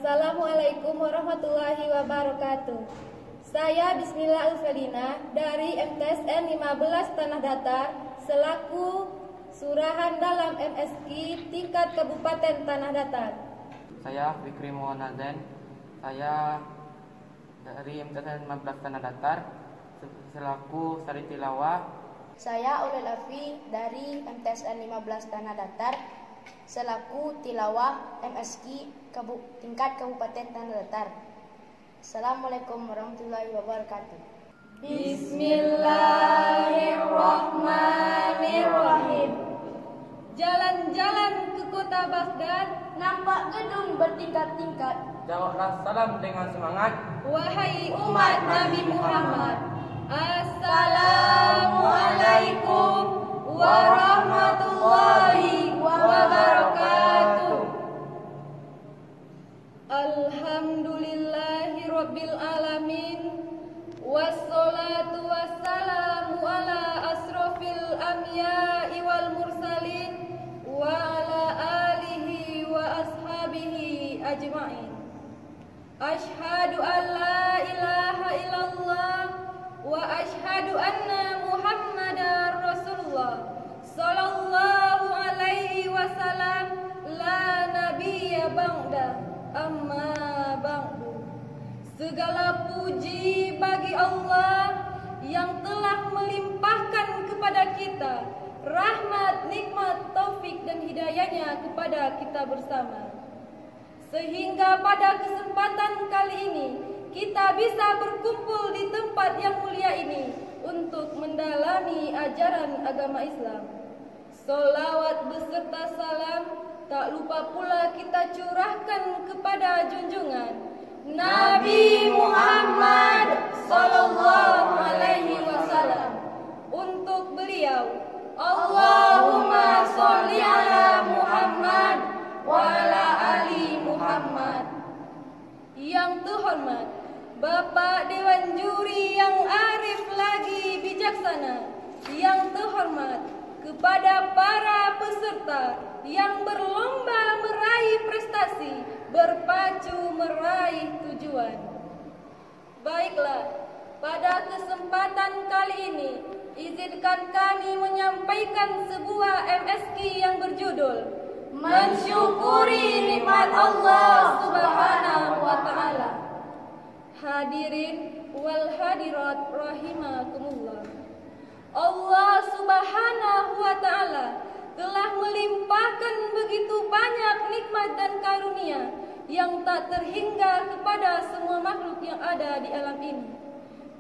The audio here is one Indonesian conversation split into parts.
Assalamualaikum warahmatullahi wabarakatuh. Saya Bismillah Ulfelina dari MTSN 15 Tanah Datar selaku Surahan dalam MSki tingkat Kabupaten Tanah Datar. Saya Fikri Muhammad, saya dari MTSN 15 Tanah Datar selaku Sari Tilawah. Saya Ulil Afi dari MTSN 15 Tanah Datar selaku Tilawah MSki tingkat Kabupaten Tanah Datar. Assalamualaikum warahmatullahi wabarakatuh. Bismillahirrahmanirrahim. Jalan-jalan ke kota Baghdad, nampak gedung bertingkat-tingkat. Jawablah salam dengan semangat. Wahai umat Nabi Muhammad, Assalamualaikum warahmatullahi wabarakatuh. Alhamdulillahi rabbil alamin. Wassalatu wassalamu ala asrofil anbiya'i wal mursalin wa ala alihi wa ashabihi ajma'in. Ashhadu an la ilaha illallah wa ashhadu anna Muhammadar Rasulullah sallallahu alaihi wasallam, la nabiyya ba'da, amma ba'du. Segala puji bagi Allah yang telah melimpahkan kepada kita rahmat, nikmat, taufik dan hidayahnya kepada kita bersama, sehingga pada kesempatan kali ini kita bisa berkumpul di tempat yang mulia ini untuk mendalami ajaran agama Islam. Sholawat beserta salam tak lupa pula kita curahkan kepada junjungan Nabi Muhammad sallallahu alaihi wasallam. Untuk beliau, Allahumma sholli ala Muhammad wa ala ali Muhammad. Yang terhormat Bapak Dewan Juri yang arif lagi bijaksana, yang terhormat kepada para peserta yang berlomba meraih prestasi, berpacu meraih tujuan. Baiklah, pada kesempatan kali ini izinkan kami menyampaikan sebuah MSK yang berjudul Mensyukuri Nikmat Allah Subhanahu wa Ta'ala. Hadirin wal hadirat rahimakumullah. Allah Subhanahu wa Ta'ala telah melimpahkan begitu banyak nikmat dan karunia yang tak terhingga kepada semua makhluk yang ada di alam ini,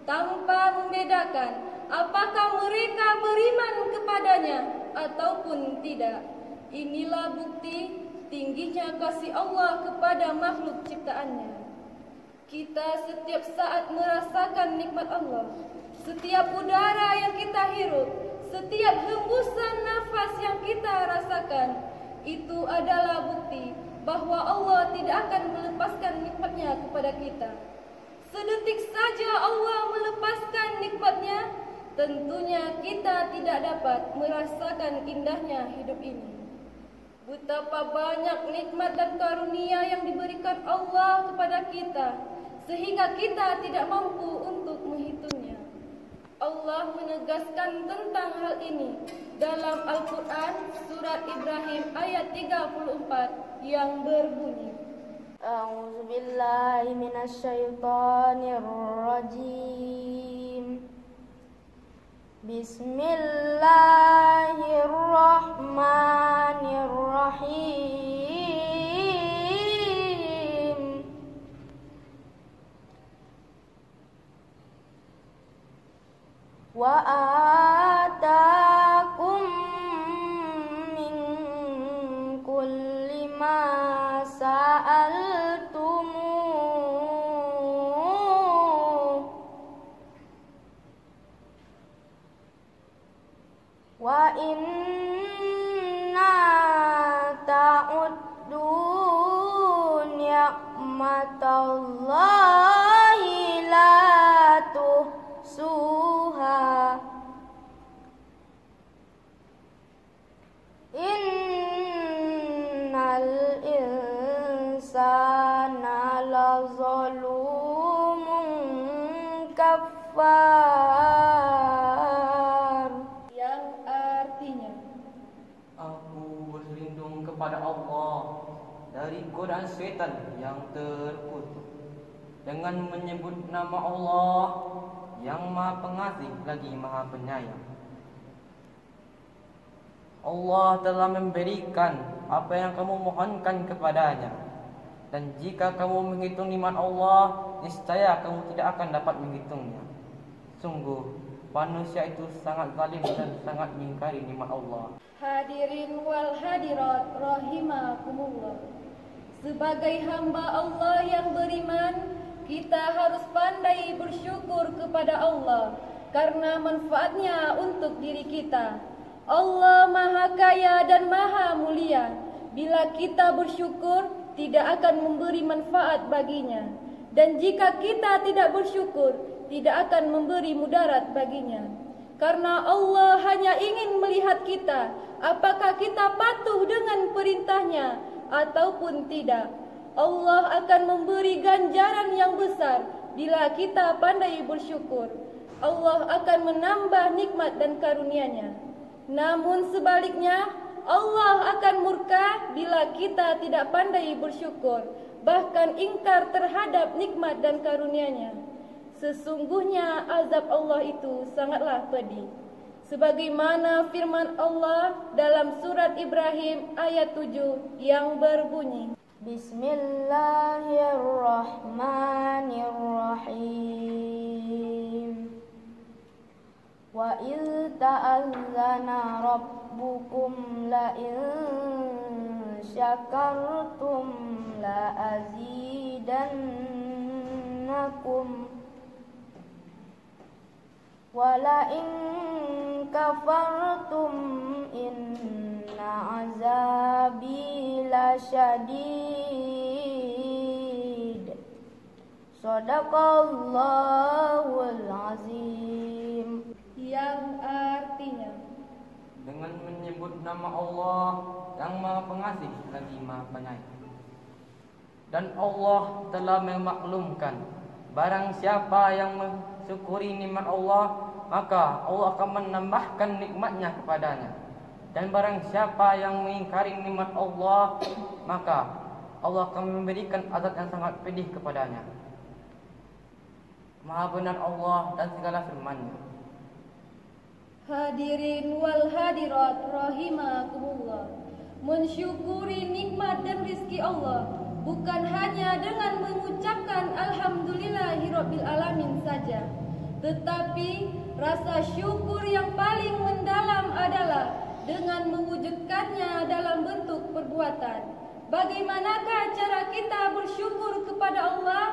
tanpa membedakan apakah mereka beriman kepadanya ataupun tidak. Inilah bukti tingginya kasih Allah kepada makhluk ciptaannya. Kita setiap saat merasakan nikmat Allah. Setiap udara yang kita hirup, setiap hembusan nafas yang kita rasakan, itu adalah bukti bahwa Allah tidak akan melepaskan nikmatnya kepada kita. Sedetik saja Allah melepaskan nikmatnya, tentunya kita tidak dapat merasakan indahnya hidup ini. Betapa banyak nikmat dan karunia yang diberikan Allah kepada kita, sehingga kita tidak mampu untuk menghitungnya. Allah menegaskan tentang hal ini dalam Al-Quran surat Ibrahim ayat 34 yang berbunyi, A'udzubillahi minasyaitonirrajim. Bismillahirrahmanirrahim. Wa atakum min kulli ma sa'altumuh wa inna ta'uddu ni'matallahi la tuhsuha innal insana zalumun kafar. Yang artinya, Aku berlindung kepada Allah dari godaan syaitan yang terkutuk dengan menyebut nama Allah yang Maha Pengasih lagi Maha Penyayang. Allah telah memberikan apa yang kamu mohonkan kepadanya, dan jika kamu menghitung nikmat Allah, niscaya kamu tidak akan dapat menghitungnya. Sungguh manusia itu sangat zalim dan sangat mengingkari nikmat Allah. hadirin wal hadirat rahimakumullah. Sebagai hamba Allah yang beriman, kita harus pandai bersyukur kepada Allah karena manfaatnya untuk diri kita. Allah Maha Kaya dan Maha Mulia. Bila kita bersyukur, tidak akan memberi manfaat baginya. Dan jika kita tidak bersyukur, tidak akan memberi mudarat baginya. Karena Allah hanya ingin melihat kita, apakah kita patuh dengan perintahnya ataupun tidak. Allah akan memberi ganjaran yang besar bila kita pandai bersyukur. Allah akan menambah nikmat dan karunia-Nya. Namun sebaliknya, Allah akan murka bila kita tidak pandai bersyukur, bahkan ingkar terhadap nikmat dan karunia-Nya. Sesungguhnya azab Allah itu sangatlah pedih. Sebagaimana firman Allah dalam surat Ibrahim ayat 7 yang berbunyi, Bismillahirrahmanirrahim. Wa idh ta'azzana rabbukum la in syakartum la azidannakum wa la in kafartum inna azabi lasyadid. Shadaqallahul azim. yang artinya, Dengan menyebut nama Allah yang Maha Pengasih lagi Maha Penyayang. Dan Allah telah memaklumkan, barang siapa yang mensyukuri nikmat Allah, maka Allah akan menambahkan nikmatnya kepadanya. Dan barang siapa yang mengingkari nikmat Allah, maka Allah akan memberikan azab yang sangat pedih kepadanya. Maha benar Allah dan segala firman-Nya. hadirin wal hadirat rahimakumullah. Mensyukuri nikmat dan rizki Allah bukan hanya dengan mengucapkan alhamdulillahirabbil alamin saja, tetapi rasa syukur yang paling mendalam adalah dengan mewujudkannya dalam bentuk perbuatan. Bagaimanakah cara kita bersyukur kepada Allah?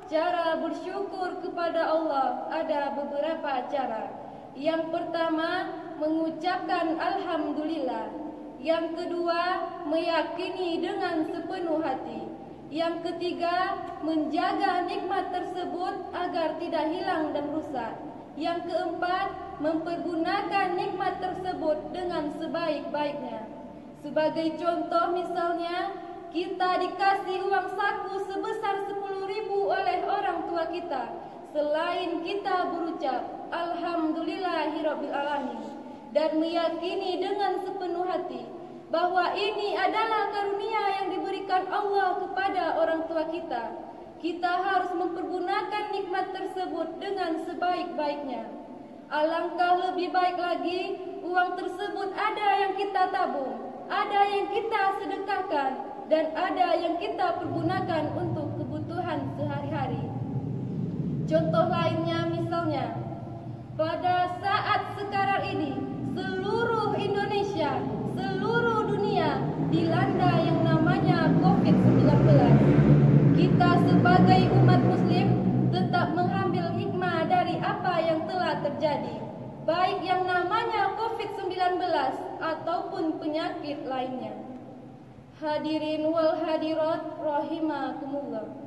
Cara bersyukur kepada Allah ada beberapa cara. Yang pertama, mengucapkan alhamdulillah. Yang kedua, meyakini dengan sepenuh hati. Yang ketiga, menjaga nikmat tersebut agar tidak hilang dan rusak. Yang keempat, mempergunakan nikmat tersebut dengan sebaik-baiknya. Sebagai contoh misalnya, kita dikasih uang saku sebesar 10.000 oleh orang tua kita. Selain kita berucap alhamdulillahirabbil alamin dan meyakini dengan sepenuh hati bahwa ini adalah karunia yang diberikan Allah kepada orang tua kita, kita harus mempergunakan nikmat tersebut dengan sebaik-baiknya. Alangkah lebih baik lagi uang tersebut ada yang kita tabung, ada yang kita sedekahkan, dan ada yang kita pergunakan untuk kebutuhan sehari-hari. Contoh lainnya misalnya, pada saat sekarang ini seluruh Indonesia, seluruh dunia dilanda yang namanya COVID-19. Kita sebagai umat muslim tetap mengambil hikmah dari apa yang telah terjadi, baik yang namanya COVID-19 ataupun penyakit lainnya. Hadirin wal hadirat rahimakumullah.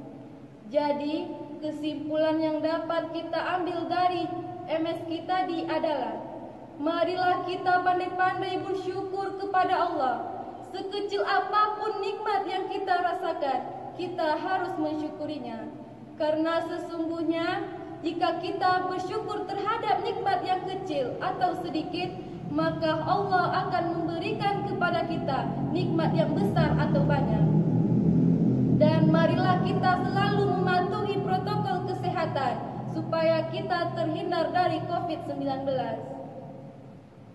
Jadi, kesimpulan yang dapat kita ambil dari MSK tadi adalah, marilah kita pandai-pandai bersyukur kepada Allah. Sekecil apapun nikmat yang kita rasakan, kita harus mensyukurinya. Karena sesungguhnya jika kita bersyukur terhadap nikmat yang kecil atau sedikit, maka Allah akan memberikan kepada kita nikmat yang besar atau banyak. Dan marilah kita selalu mematuhi protokol kesehatan supaya kita terhindar dari COVID-19.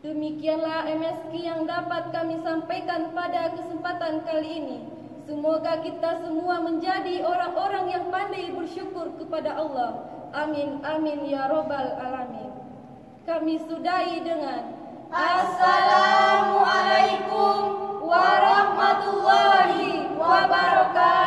Demikianlah MSQ yang dapat kami sampaikan pada kesempatan kali ini. Semoga kita semua menjadi orang-orang yang pandai bersyukur kepada Allah. Amin, amin ya robbal alamin. Kami sudahi dengan Assalamualaikum warahmatullahi wabarakatuh.